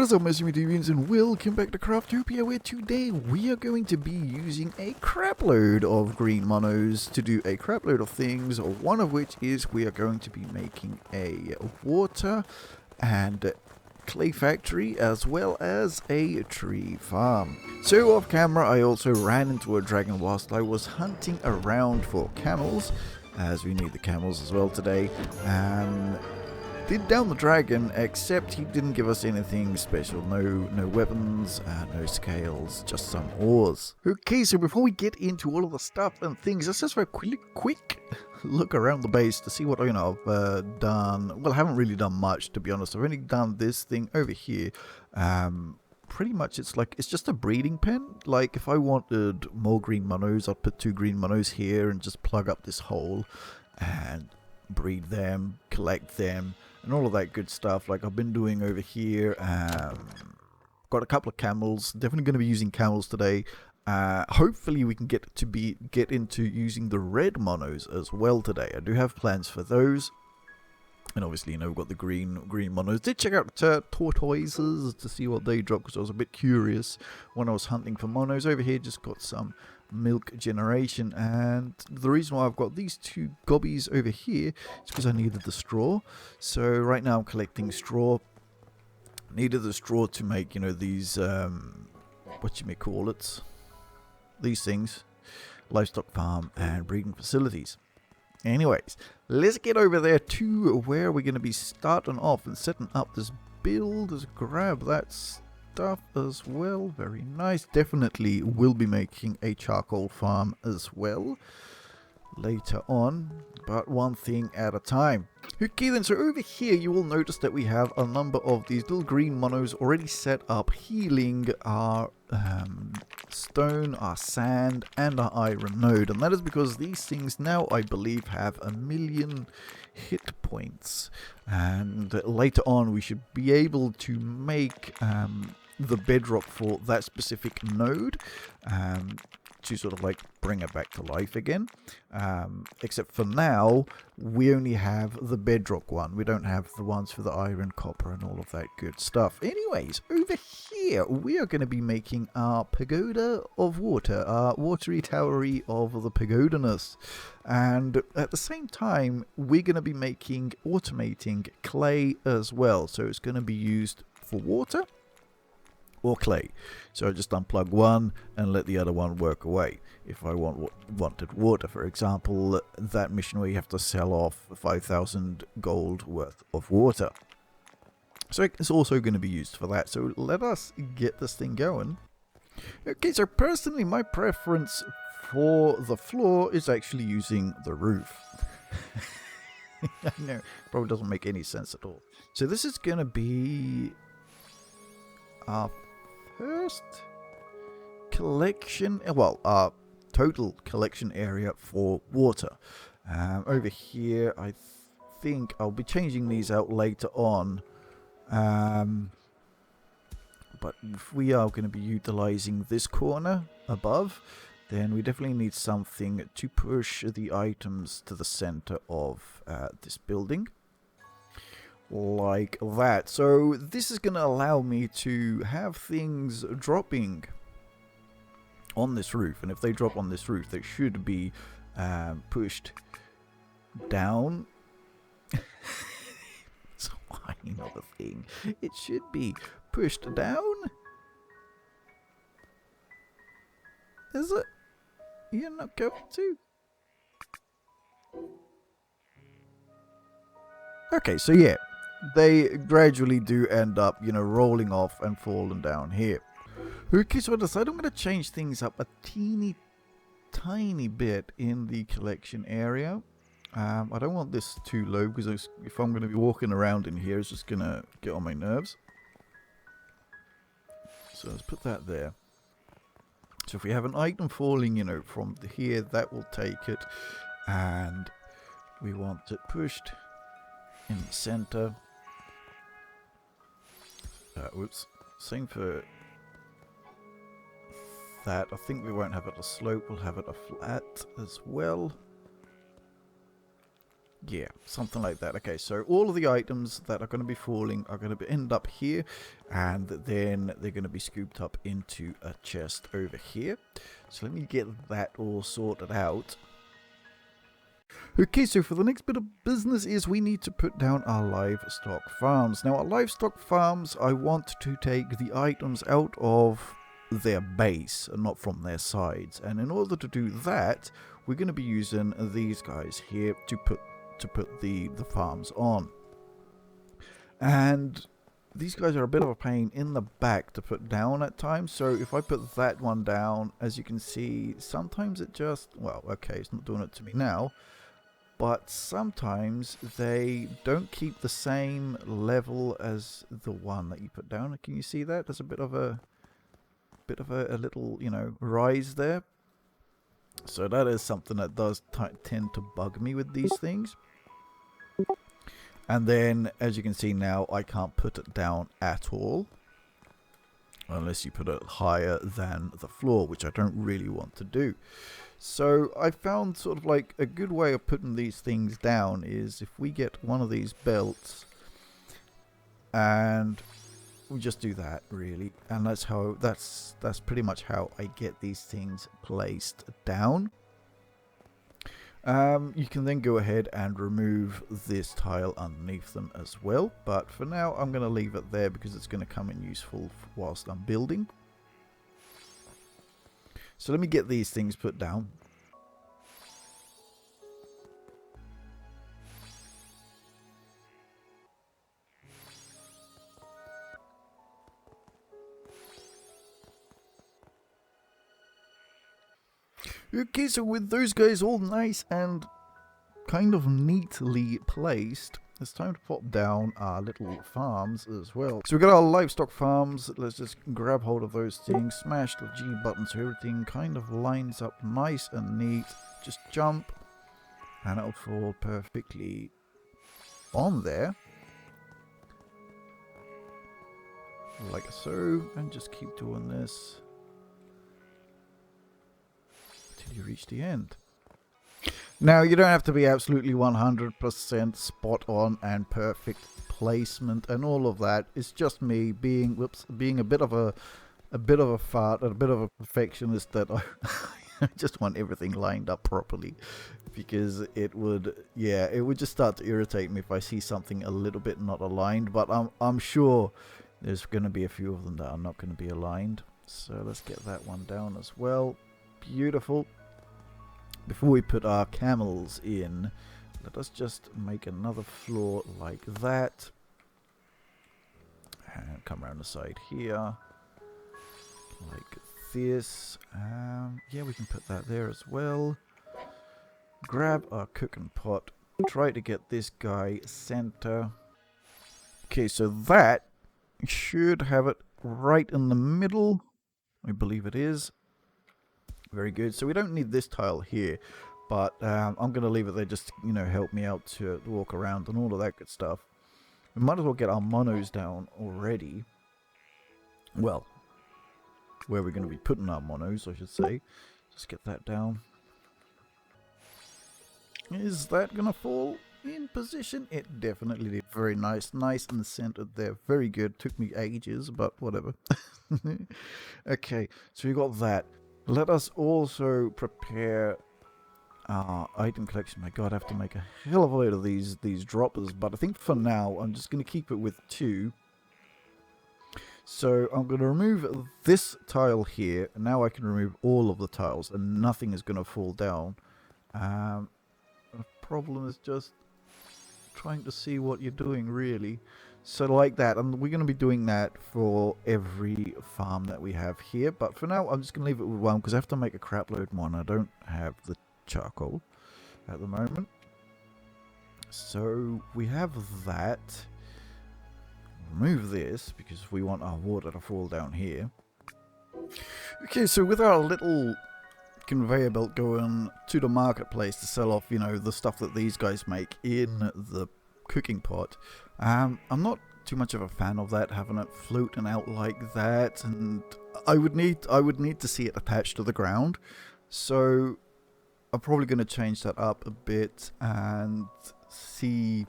What is up, Mr. Deviants, and welcome back to Craftopia, where today we are going to be using a crapload of green monos to do a crapload of things, one of which is we are going to be making a water and clay factory as well as a tree farm. So off camera I also ran into a dragon whilst I was hunting around for camels, as we need the camels as well today. Did down the dragon, except he didn't give us anything special. No weapons, no scales, just some ores. Okay, so before we get into all of the stuff and things, let's just have a quick look around the base to see what I've done. Well, I haven't really done much, to be honest. I've only done this thing over here. Pretty much it's just a breeding pen. Like if I wanted more green monos, I'd put 2 green monos here and just plug up this hole and breed them, collect them, and all of that good stuff like I've been doing over here. Got a couple of camels, definitely going to be using camels today. Hopefully we can get into using the red monos as well today. I do have plans for those. And obviously, we've got the green monos. Did check out tortoises to see what they drop, because I was a bit curious when I was hunting for monos. Over here, just got some milk generation, and the reason why I've got these 2 gobbies over here is because I needed the straw. So right now I'm collecting straw. Needed the straw to make, these, what you may call it, these things, livestock farm and breeding facilities. Anyways, let's get over there to where we're going to be starting off and setting up this build. Let's grab that stuff as well. Very nice. Definitely will be making a charcoal farm as well later on, but one thing at a time. Okay then, so over here you will notice that we have a number of these little green monos already set up, healing our stone, our sand, and our iron node, and that is because these things now I believe have 1,000,000 hit points, and later on we should be able to make the bedrock for that specific node, to sort of bring it back to life again. Except for now, we only have the bedrock one. We don't have the ones for the iron, copper, and all of that good stuff. Anyways, over here, we are going to be making our pagoda of water, our watery towery of the pagodaness. And at the same time, we're going to be automating clay as well. So it's going to be used for water or clay. So I just unplug one and let the other one work away. If I wanted water, for example, that mission where you have to sell off 5,000 gold worth of water. So it's also going to be used for that. So let us get this thing going. Okay, so personally my preference for the floor is actually using the roof. I know, probably doesn't make any sense at all. So this is going to be our first collection, total collection area for water. Over here, I think I'll be changing these out later on. But if we are going to be utilizing this corner above, then we definitely need something to push the items to the center of this building. Like that. So this is going to allow me to have things dropping on this roof, and if they drop on this roof they should be pushed down. It's whining of a thing. It should be pushed down. Is it? You're not going to? Okay, so yeah, they gradually do end up, rolling off and falling down here. Okay, so I decided I'm going to change things up a teeny tiny bit in the collection area. I don't want this too low, because if I'm going to be walking around in here, it's just going to get on my nerves. So let's put that there. So if we have an item falling, from here, that will take it. And we want it pushed in the center. Whoops. Same for that. I think we won't have it a slope, we'll have it a flat as well. Yeah, something like that. Okay, so all of the items that are going to be falling are going to end up here, and then they're going to be scooped up into a chest over here. So let me get that all sorted out. Okay, so for the next bit of business is we need to put down our livestock farms. Now, our livestock farms, I want to take the items out of their base and not from their sides. And in order to do that, we're going to be using these guys here to put the farms on. And these guys are a bit of a pain in the back to put down at times. So if I put that one down, as you can see, sometimes it just, well, okay, it's not doing it to me now. But sometimes they don't keep the same level as the one that you put down. Can you see that? There's a bit of a little, you know, rise there. So that is something that does tend to bug me with these things. And then, as you can see now, I can't put it down at all. Unless you put it higher than the floor, which I don't really want to do. So I found sort of like a good way of putting these things down is if we get one of these belts and we just do that really, and that's pretty much how I get these things placed down. You can then go ahead and remove this tile underneath them as well, but for now I'm going to leave it there because it's going to come in useful whilst I'm building. So let me get these things put down. Okay, so with those guys all nice and kind of neatly placed, it's time to pop down our little farms as well. So we've got our livestock farms. Let's just grab hold of those things, smash the G button so everything kind of lines up nice and neat. Just jump and it'll fall perfectly on there. Like so, and just keep doing this till you reach the end. Now, you don't have to be absolutely 100% spot on and perfect placement and all of that. It's just me being a bit of a fart and a bit of a perfectionist that I just want everything lined up properly, because it would just start to irritate me if I see something a little bit not aligned. But I'm sure there's going to be a few of them that are not going to be aligned. So let's get that one down as well. Beautiful. Before we put our camels in, let us just make another floor like that. And come around the side here. Like this. Yeah, we can put that there as well. Grab our cooking pot. Try to get this guy center. Okay, so that should have it right in the middle. I believe it is. Very good. So we don't need this tile here, but I'm going to leave it there just to, you know, help me out to walk around and all of that good stuff. We might as well get our monos down already. Well, where we're going to be putting our monos, I should say. Just get that down. Is that going to fall in position? It definitely did. Very nice. Nice and centered there. Very good. Took me ages, but whatever. Okay, so we got that. Let us also prepare our item collection. My god, I have to make a hell of a load of these droppers, but I think for now I'm just going to keep it with 2. So I'm going to remove this tile here, and now I can remove all of the tiles and nothing is going to fall down. The problem is just trying to see what you're doing, really. So like that, and we're going to be doing that for every farm that we have here. But for now, I'm just going to leave it with 1 because I have to make a crap load more and I don't have the charcoal at the moment. So we have that. Remove this because we want our water to fall down here. Okay, so with our little conveyor belt going to the marketplace to sell off, you know, the stuff that these guys make in the cooking pot, I'm not too much of a fan of that, having it floating out like that, and I would need to see it attached to the ground. So I'm probably going to change that up a bit and see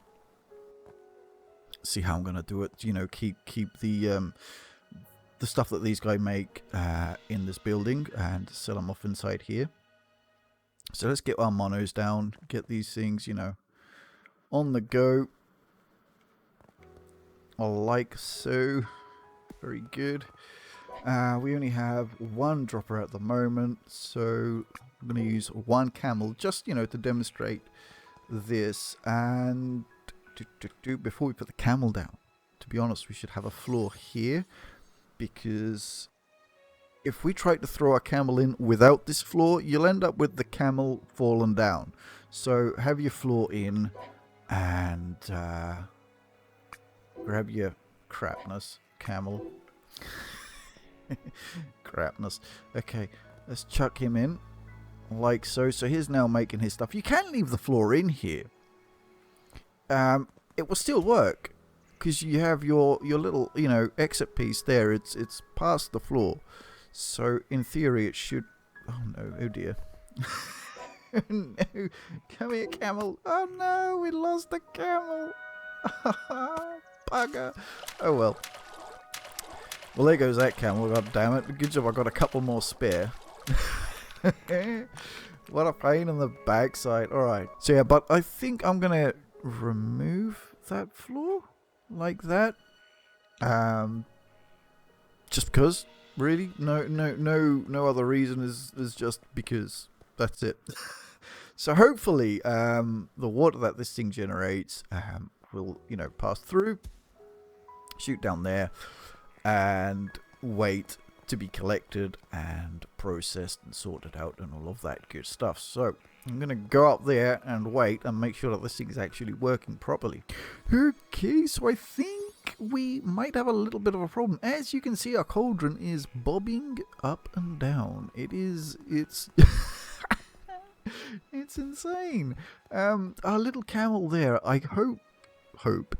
how I'm gonna do it. You know, keep the stuff that these guys make in this building and sell them off inside here. So let's get our monos down, get these things, you know, on the go. Like so. Very good. We only have one dropper at the moment, so I'm going to use one camel just, you know, to demonstrate this. And before we put the camel down, to be honest, we should have a floor here, because if we try to throw our camel in without this floor, you'll end up with the camel falling down. So have your floor in and grab your crapness, camel. Crapness. Okay, let's chuck him in like so. So he's now making his stuff. You can leave the floor in here. It will still work because you have your little, you know, exit piece there. It's past the floor. So in theory it should... Oh no, oh dear. No, come here, camel. Oh no, we lost the camel. Bugger. Oh well. Well, there goes that camel, god damn it. Good job I got a couple more spare. What a pain in the backside. Alright. So yeah, but I think I'm gonna remove that floor like that. Just because. Really? No other reason, is just because. That's it. So hopefully the water that this thing generates will, you know, pass through, shoot down there, and wait to be collected and processed and sorted out and all of that good stuff. So I'm going to go up there and wait and make sure that this thing is actually working properly. Okay, so I think we might have a little bit of a problem. As you can see, our cauldron is bobbing up and down. It's it's insane. Our little camel there, I hope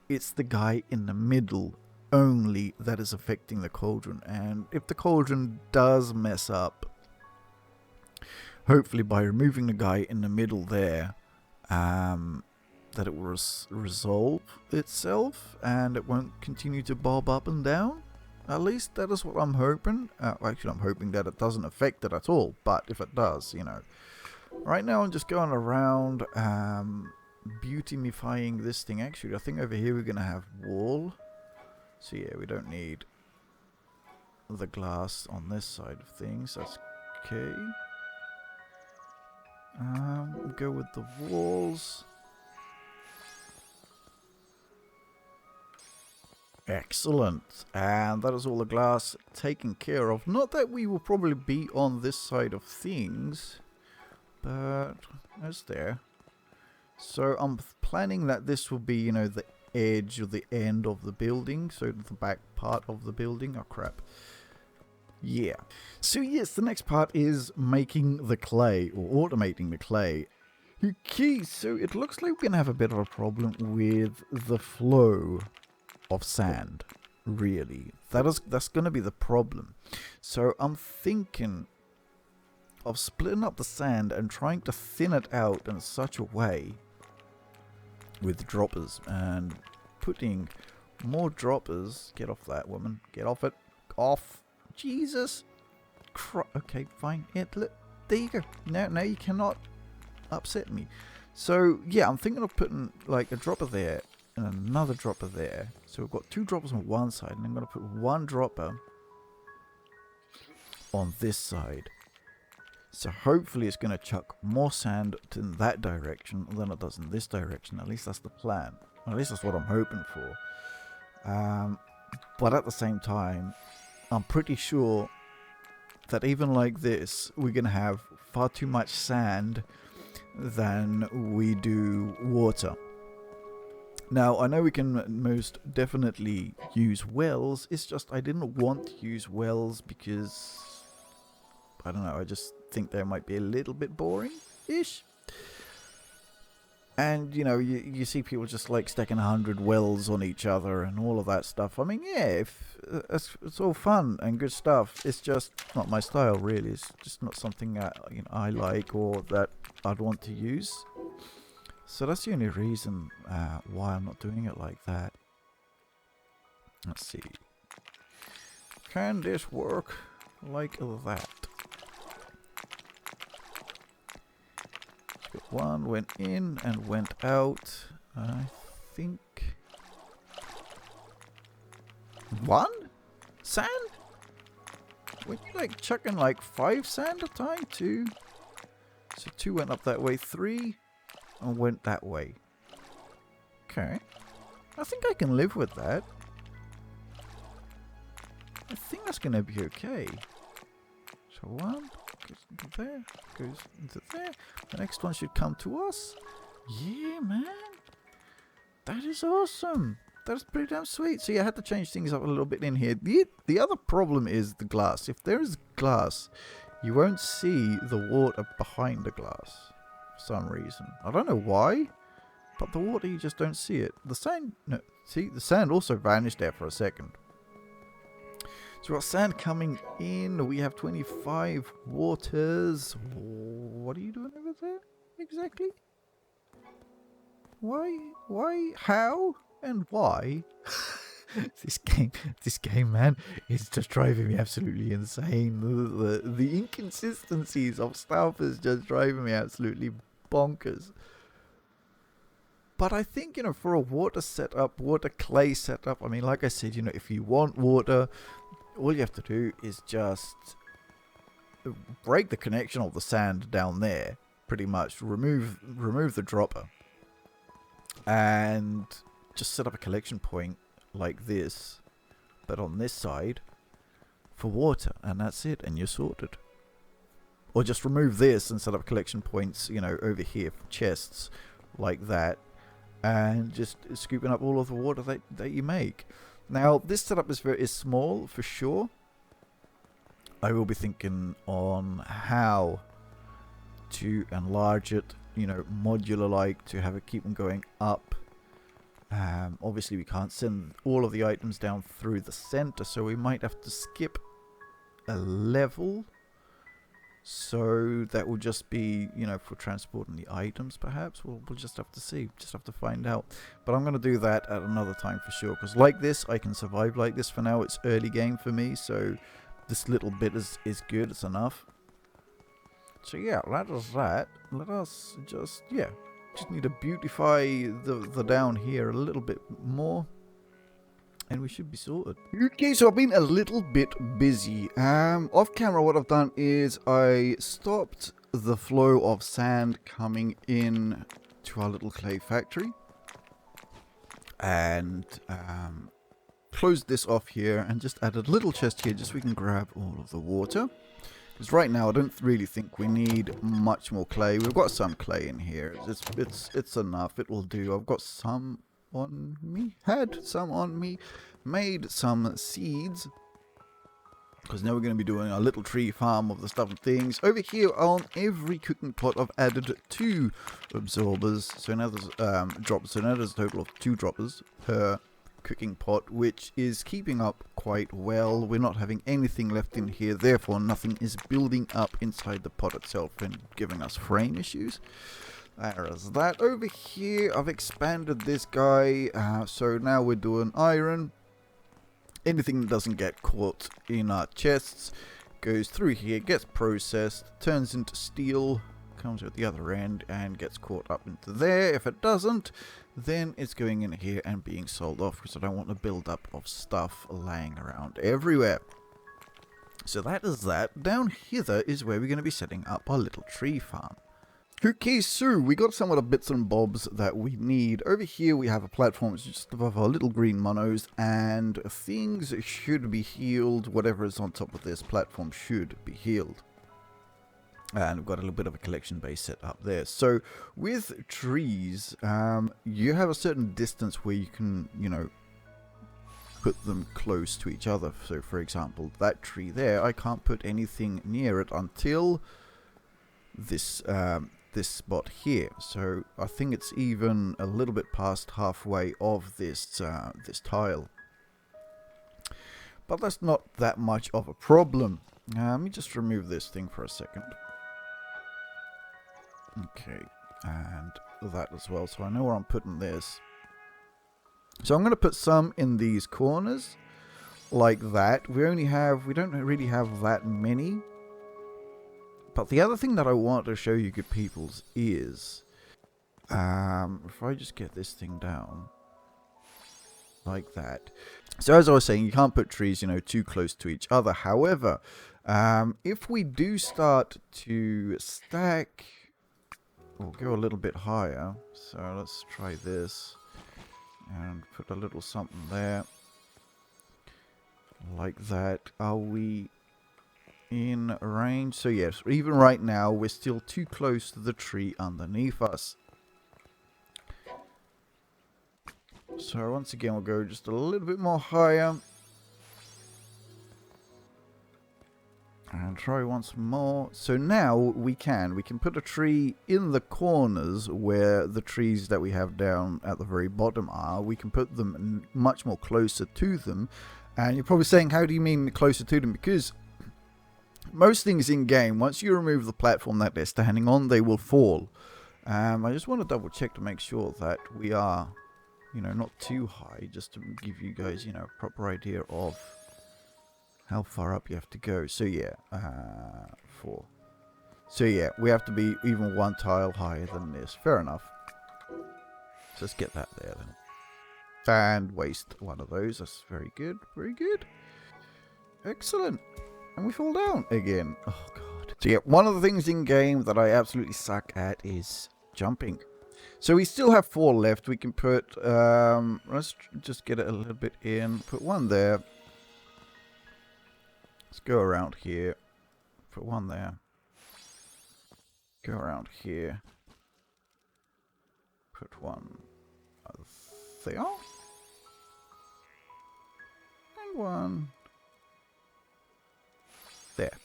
it's the guy in the middle only that is affecting the cauldron. And if the cauldron does mess up, hopefully by removing the guy in the middle there, that it will resolve itself and it won't continue to bob up and down. At least that is what I'm hoping. Actually, I'm hoping that it doesn't affect it at all, but if it does, you know. Right now I'm just going around beautifying this thing. Actually, I think over here we're going to have wall. So yeah, we don't need the glass on this side of things. That's okay. We'll go with the walls. Excellent. And that is all the glass taken care of. Not that we will probably be on this side of things, but it's there. So I'm planning that this will be, you know, the edge or the end of the building. So the back part of the building. Oh crap. Yeah. So yes, the next part is making the clay or automating the clay. Okay, so it looks like we're going to have a bit of a problem with the flow of sand, really. That's going to be the problem. So I'm thinking of splitting up the sand and trying to thin it out in such a way with droppers and putting more droppers. Get off that, woman. Get off it. Off. Jesus. Okay, fine. Yeah, look, there you go. No, you cannot upset me. So yeah, I'm thinking of putting like a dropper there and another dropper there. So we've got two droppers on one side, and I'm going to put one dropper on this side. So hopefully it's going to chuck more sand in that direction than it does in this direction. At least that's the plan. At least that's what I'm hoping for. But at the same time, I'm pretty sure that even like this, we're going to have far too much sand than we do water. Now, I know we can most definitely use wells. It's just I didn't want to use wells because, I don't know, I just think they might be a little bit boring-ish. And, you know, you see people just like stacking 100 wells on each other and all of that stuff. I mean, yeah, it's all fun and good stuff. It's just not my style, really. It's just not something that, you know, I like or that I'd want to use. So that's the only reason why I'm not doing it like that. Let's see. Can this work like that? One went in and went out. I think... One? Sand? Were you like chucking like 5 sand a time? 2? So 2 went up that way, 3 and went that way. Okay. I think I can live with that. I think that's going to be okay. So 1 goes into there, goes into there. The next one should come to us. Yeah, man. That is awesome. That's pretty damn sweet. So yeah, I had to change things up a little bit in here. The other problem is the glass. If there is glass, you won't see the water behind the glass for some reason. I don't know why, but the water, you just don't see it. The sand, no, see, the sand also vanished there for a second. So we've got sand coming in. We have 25 waters. What are you doing over there exactly? Why? How? And why? This game, man, is just driving me absolutely insane. The inconsistencies of stuff is just driving me absolutely bonkers. But I think, you know, for a water setup, water clay setup, I mean, like I said, you know, if you want water, all you have to do is just break the connection of the sand down there, pretty much. Remove the dropper. And just set up a collection point like this, but on this side for water, and that's it, and you're sorted. Or just remove this and set up collection points, you know, over here for chests like that, and just scooping up all of the water that you make. Now this setup is small for sure. I will be thinking on how to enlarge it, you know, modular like, to have it keep on going up. Obviously we can't send all of the items down through the center, so we might have to skip a level. So that will just be, you know, for transporting the items perhaps. We'll just have to see, just have to find out. But I'm going to do that at another time for sure, because like this, I can survive like this for now. It's early game for me, so this little bit is good, it's enough. So yeah, that is that. Let us just, yeah, just need to beautify the down here a little bit more, and we should be sorted. Okay, so I've been a little bit busy. Off camera, what I've done is I stopped the flow of sand coming in to our little clay factory, and closed this off here, and just added a little chest here just so we can grab all of the water. Because right now I don't really think we need much more clay. We've got some clay in here. It's enough. It will do. I've got some on me. Had some on me. Made some seeds. Because now we're going to be doing a little tree farm of the stuff and things. Over here on every cooking pot I've added 2 absorbers. So now there's drops. So now there's a total of 2 droppers per cooking pot, which is keeping up quite well. We're not having anything left in here, therefore nothing is building up inside the pot itself and giving us frame issues. There is that. Over here I've expanded this guy, so now we're doing iron. Anything that doesn't get caught in our chests goes through here, gets processed, turns into steel, comes at the other end and gets caught up into there. If it doesn't, then it's going in here and being sold off, because I don't want a build up of stuff laying around everywhere. So that is that. Down hither is where we're going to be setting up our little tree farm. Okay, so we got some of the bits and bobs that we need. Over here we have a platform just above our little green monos, and things should be healed. Whatever is on top of this platform should be healed. And we've got a little bit of a collection base set up there. So with trees, you have a certain distance where you can, you know, put them close to each other. So for example, that tree there, I can't put anything near it until this this spot here. So I think it's even a little bit past halfway of this this tile. But that's not that much of a problem. Let me just remove this thing for a second. Okay, and that as well, so I know where I'm putting this. So I'm going to put some in these corners, like that. We don't really have that many. But the other thing that I want to show you good peoples is, if I just get this thing down, like that. So as I was saying, you can't put trees, too close to each other. However, if we do start to stack, we'll go a little bit higher. So let's try this and put a little something there, like that. Are we in range? So yes, even right now we're still too close to the tree underneath us. So once again we'll go just a little bit more higher and try once more. So now we can put a tree in the corners where the trees that we have down at the very bottom are. We can put them much more closer to them. And you're probably saying, how do you mean closer to them? Because most things in game, once you remove the platform that they're standing on, they will fall. I just want to double check to make sure that we are, not too high, just to give you guys, a proper idea of how far up you have to go. So yeah, 4. So yeah, we have to be even one tile higher than this. Fair enough. So let's get that there then. And waste one of those. That's very good. Very good. Excellent. And we fall down again. Oh god. So yeah, one of the things in game that I absolutely suck at is jumping. So we still have 4 left. We can put, let's just get it a little bit in. Put one there. Let's go around here. Put one there. Go around here. Put one there. And one there.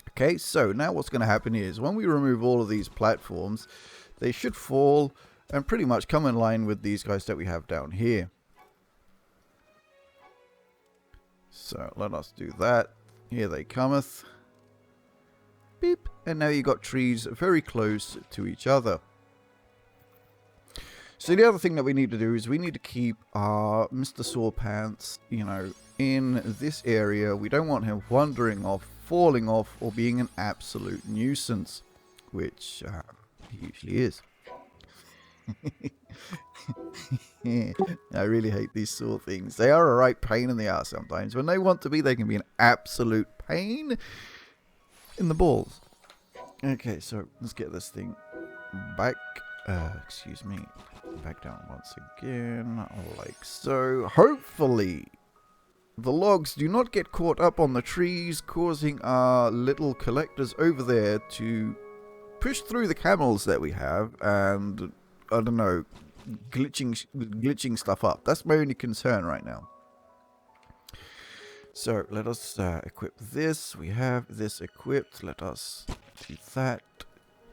Okay, so now what's going to happen is when we remove all of these platforms, they should fall and pretty much come in line with these guys that we have down here. So let us do that. Here they cometh. Beep. And now you got trees very close to each other. So the other thing that we need to do is we need to keep our Mr. Sawpants, in this area. We don't want him wandering off, falling off, or being an absolute nuisance, which he usually is. I really hate these saw things. They are a right pain in the ass sometimes. When they want to be, they can be an absolute pain in the balls. Okay, so let's get this thing back. Excuse me. Back down once again, like so. Hopefully the logs do not get caught up on the trees, causing our little collectors over there to push through the camels that we have and, I don't know, glitching stuff up. That's my only concern right now. So let us equip this. We have this equipped. Let us do that.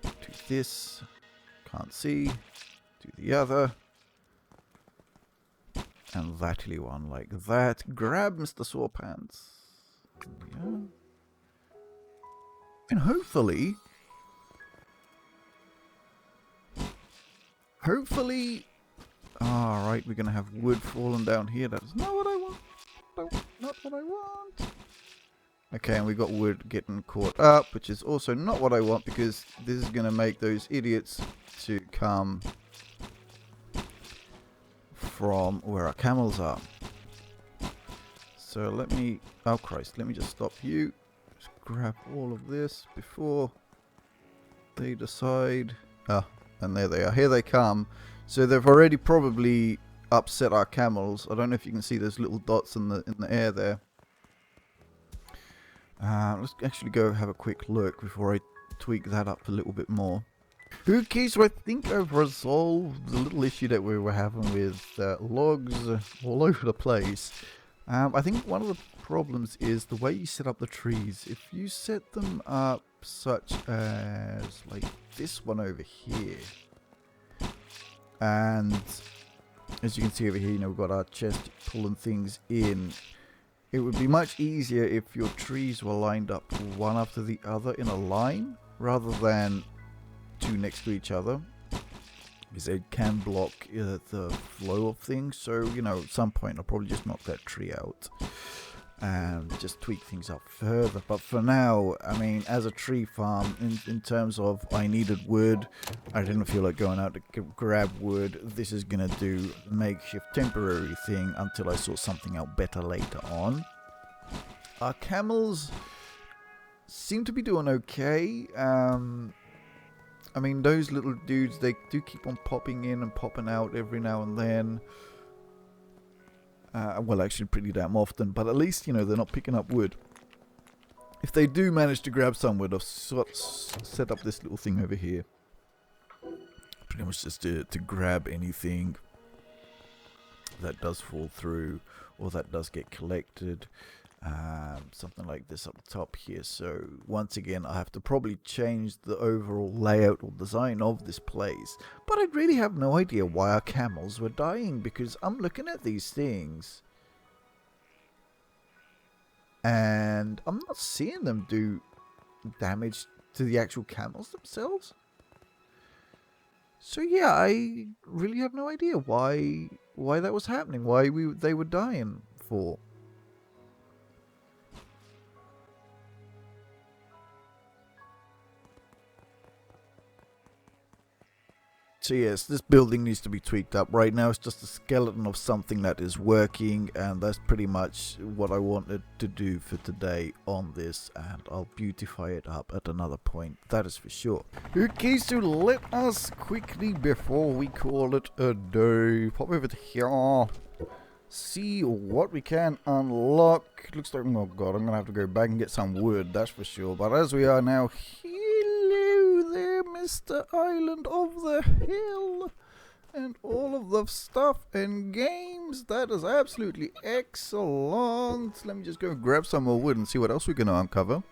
Do this. Can't see. Do the other. And thatly one like that. Grab Mr. Sawpants. Yeah. And hopefully, alright, we're going to have wood falling down here. That is not what I want. No, not what I want. Okay, and we got wood getting caught up, which is also not what I want, because this is going to make those idiots to come from where our camels are. So let me, oh Christ, let me just stop you. Just grab all of this before they decide. Ah, and there they are. Here they come. So they've already probably upset our camels. I don't know if you can see those little dots in the air there. Let's actually go have a quick look before I tweak that up a little bit more. Okay, so I think I've resolved the little issue that we were having with logs all over the place. I think one of the problems is the way you set up the trees. If you set them up such as like this one over here, and as you can see over here, we've got our chest pulling things in. It would be much easier if your trees were lined up one after the other in a line, rather than two next to each other. Because it can block the flow of things. So, you know, at some point I'll probably just knock that tree out and just tweak things up further. But for now, I mean, as a tree farm, in terms of I needed wood, I didn't feel like going out to grab wood. This is going to do a makeshift temporary thing until I sort something out better later on. Our camels seem to be doing okay. I mean, those little dudes, they do keep on popping in and popping out every now and then. Well, actually pretty damn often, but at least, you know, they're not picking up wood. If they do manage to grab some wood, I've set up this little thing over here. Pretty much just to grab anything that does fall through or that does get collected. Something like this up top here. So once again, I have to probably change the overall layout or design of this place, but I really have no idea why our camels were dying, because I'm looking at these things and I'm not seeing them do damage to the actual camels themselves. So yeah, I really have no idea why that was happening, why they were dying for. So yes, this building needs to be tweaked up. Right now it's just a skeleton of something that is working, and that's pretty much what I wanted to do for today on this, and I'll beautify it up at another point, that is for sure. Okay, so let us quickly, before we call it a day, pop over to here, see what we can unlock. Looks like, oh god, I'm gonna have to go back and get some wood, that's for sure. But as we are now here, there, Mr. Island of the Hill, and all of the stuff and games. That is absolutely excellent. Let me just go grab some more wood and see what else we're going to uncover.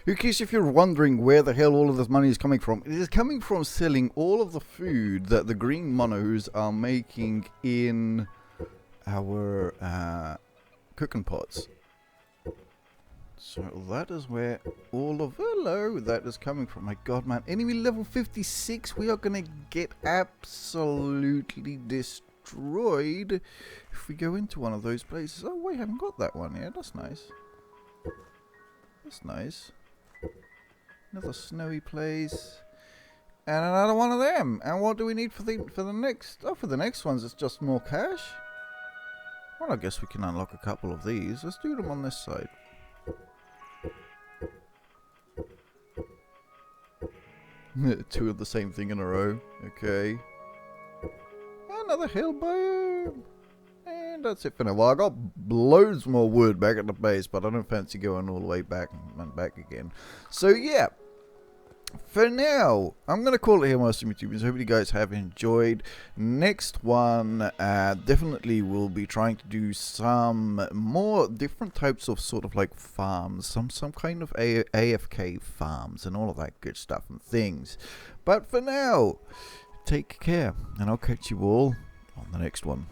In case if you're wondering where the hell all of this money is coming from, it is coming from selling all of the food that the green monos are making in our cooking pots. So that is where all of that is coming from. My god, man. Enemy level 56. We are going to get absolutely destroyed if we go into one of those places. Oh, wait, I haven't got that one yet. That's nice. That's nice. Another snowy place. And another one of them. And what do we need for the next? Oh, for the next ones, it's just more cash. Well, I guess we can unlock a couple of these. Let's do them on this side. Two of the same thing in a row. Okay. Another hill biome. And that's it for now. Well, I got loads more wood back at the base, but I don't fancy going all the way back and back again. So yeah. For now, I'm going to call it here, Monster YouTubers. Hope you guys have enjoyed. Next one, definitely will be trying to do some more different types of sort of like farms. Some kind of AFK farms and all of that good stuff and things. But for now, take care, and I'll catch you all on the next one.